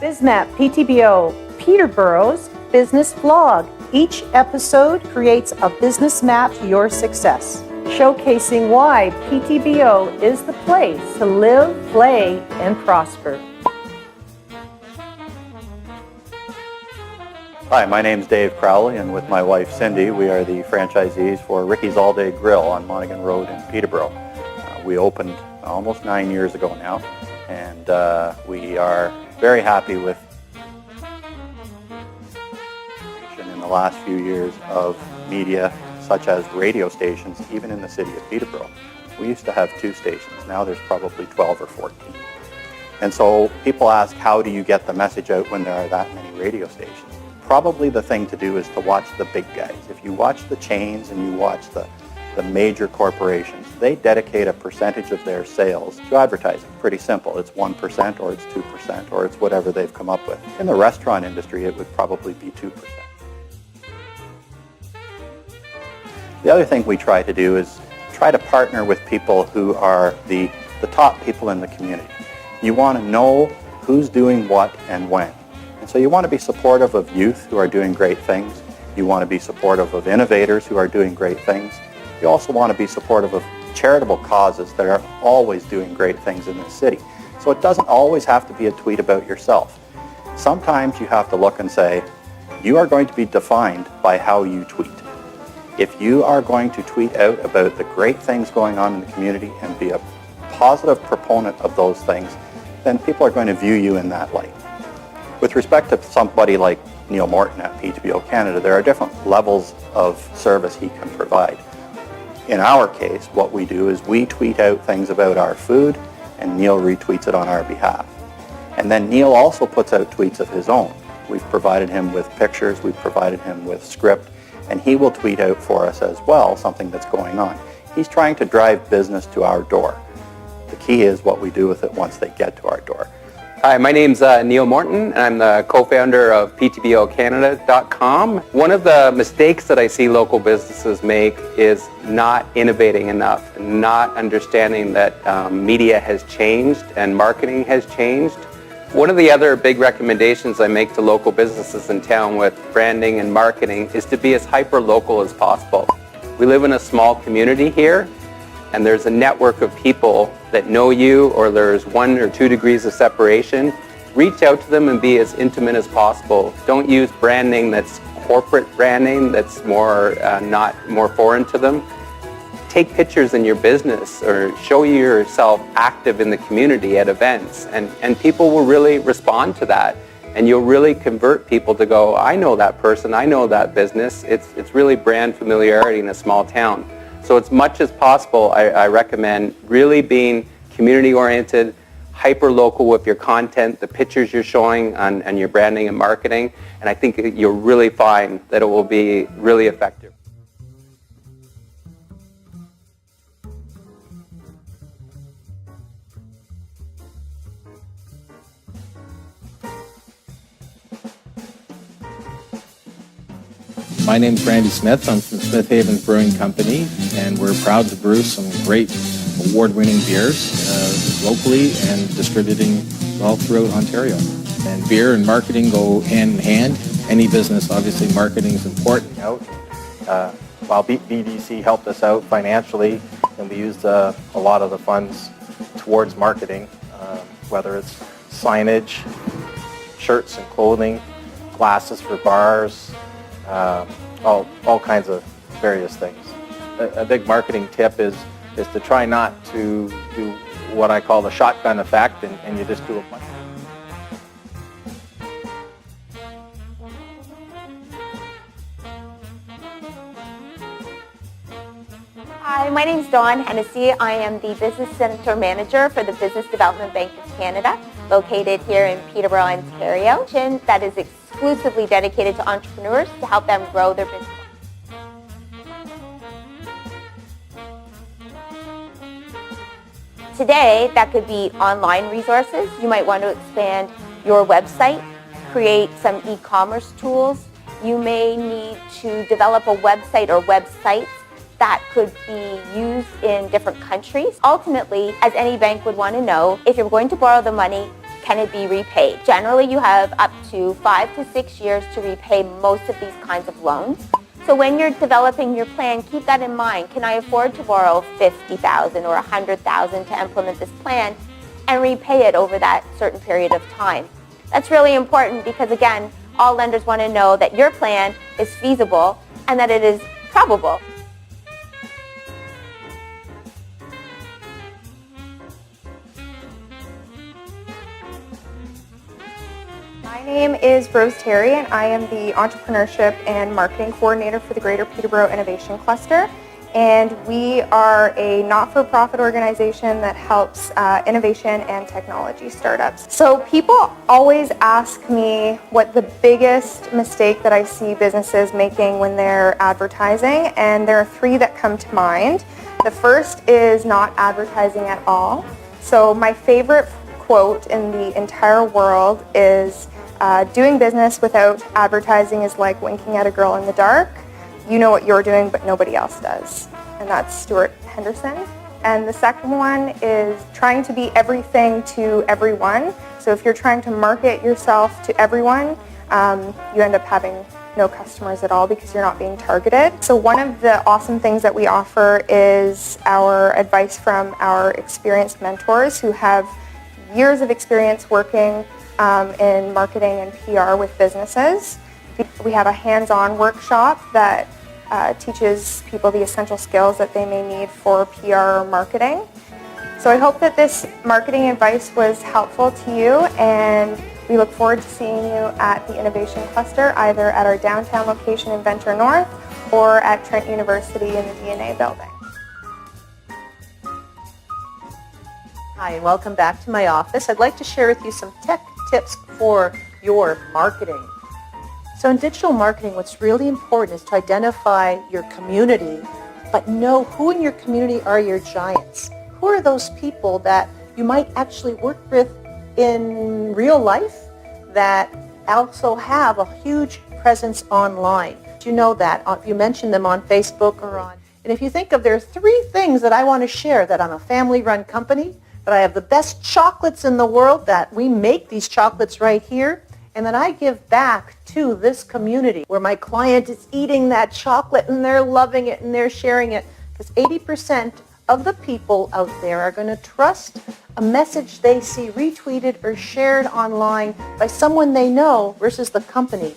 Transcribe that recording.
BizMapPtbo, Peterborough's business vlog. Each episode creates a business map to your success, showcasing why Ptbo is the place to live, play, and prosper. Hi, my name's Dave Crowley, and with my wife Cindy, we are the franchisees for Ricky's All Day Grill on Monaghan Road in Peterborough. We opened almost 9 years ago now, and we are very happy with in the last few years of media such as radio stations, even in the city of Peterborough. We used to have 2 stations, now there's probably 12 or 14. And so people ask, how do you get the message out when there are that many radio stations? Probably the thing to do is to watch the big guys. If you watch the chains and you watch the major corporations, they dedicate a percentage of their sales to advertising. Pretty simple. It's 1% or it's 2% or it's whatever they've come up with. In the restaurant industry, it would probably be 2%. The other thing we try to do is try to partner with people who are the top people in the community. You want to know who's doing what and when. And so you want to be supportive of youth who are doing great things. You want to be supportive of innovators who are doing great things. You also want to be supportive of charitable causes that are always doing great things in this city. So it doesn't always have to be a tweet about yourself. Sometimes you have to look and say, you are going to be defined by how you tweet. If you are going to tweet out about the great things going on in the community and be a positive proponent of those things, then people are going to view you in that light. With respect to somebody like Neil Morton at Ptbo Canada, there are different levels of service he can provide. In our case, what we do is we tweet out things about our food and Neil retweets it on our behalf. And then Neil also puts out tweets of his own. We've provided him with pictures, we've provided him with script, and he will tweet out for us as well something that's going on. He's trying to drive business to our door. The key is what we do with it once they get to our door. Hi, my name's Neil Morton, and I'm the co-founder of PTBOcanada.com. One of the mistakes that I see local businesses make is not innovating enough, not understanding that media has changed and marketing has changed. One of the other big recommendations I make to local businesses in town with branding and marketing is to be as hyper-local as possible. We live in a small community here, and there's a network of people that know you, or there's 1 or 2 degrees of separation. Reach out to them and be as intimate as possible. Don't use branding that's corporate branding, that's not more foreign to them. Take pictures in your business or show yourself active in the community at events, and people will really respond to that. And you'll really convert people to go, I know that person, I know that business. It's really brand familiarity in a small town. So as much as possible, I recommend really being community-oriented, hyper-local with your content, the pictures you're showing and your branding and marketing, and I think you'll really find that it will be really effective. My name's Randy Smith. I'm from Smith Haven's Brewing Company, and we're proud to brew some great award-winning beers locally and distributing all throughout Ontario. And beer and marketing go hand in hand. Any business, obviously, marketing is important. While BDC helped us out financially, and we used a lot of the funds towards marketing, whether it's signage, shirts and clothing, glasses for bars, all kinds of various things. A big marketing tip is to try not to do what I call the shotgun effect, and you just do a bunch. Hi, my name is Dawn Hennessy. I am the Business Center Manager for the Business Development Bank of Canada, located here in Peterborough, Ontario, that is exclusively dedicated to entrepreneurs to help them grow their business. Today, that could be online resources. You might want to expand your website, create some e-commerce tools. You may need to develop a website or websites that could be used in different countries. Ultimately, as any bank would want to know, if you're going to borrow the money, can it be repaid? Generally, you have up to 5 to 6 years to repay most of these kinds of loans. So when you're developing your plan, keep that in mind. Can I afford to borrow $50,000 or $100,000 to implement this plan and repay it over that certain period of time? That's really important because, again, all lenders want to know that your plan is feasible and that it is probable. My name is Rose Terry, and I am the Entrepreneurship and Marketing Coordinator for the Greater Peterborough Innovation Cluster. And we are a not-for-profit organization that helps innovation and technology startups. So people always ask me what the biggest mistake that I see businesses making when they're advertising, and there are 3 that come to mind. The first is not advertising at all. So my favorite quote in the entire world is, doing business without advertising is like winking at a girl in the dark. You know what you're doing, but nobody else does. And that's Stuart Henderson. And the second one is trying to be everything to everyone. So if you're trying to market yourself to everyone, you end up having no customers at all because you're not being targeted. So one of the awesome things that we offer is our advice from our experienced mentors who have years of experience working in marketing and PR with businesses. We have a hands-on workshop that teaches people the essential skills that they may need for PR or marketing. So I hope that this marketing advice was helpful to you, and we look forward to seeing you at the Innovation Cluster, either at our downtown location in Venture North or at Trent University in the DNA building. Hi, and welcome back to my office. I'd like to share with you some tech tips for your marketing. So in digital marketing, what's really important is to identify your community, but know who in your community are your giants. Who are those people that you might actually work with in real life that also have a huge presence online? You know that. You mentioned them on Facebook or on. And if you think of, there are 3 things that I want to share, that I'm a family-run company, that I have the best chocolates in the world, that we make these chocolates right here, and that I give back to this community where my client is eating that chocolate and they're loving it and they're sharing it. Because 80% of the people out there are going to trust a message they see retweeted or shared online by someone they know versus the company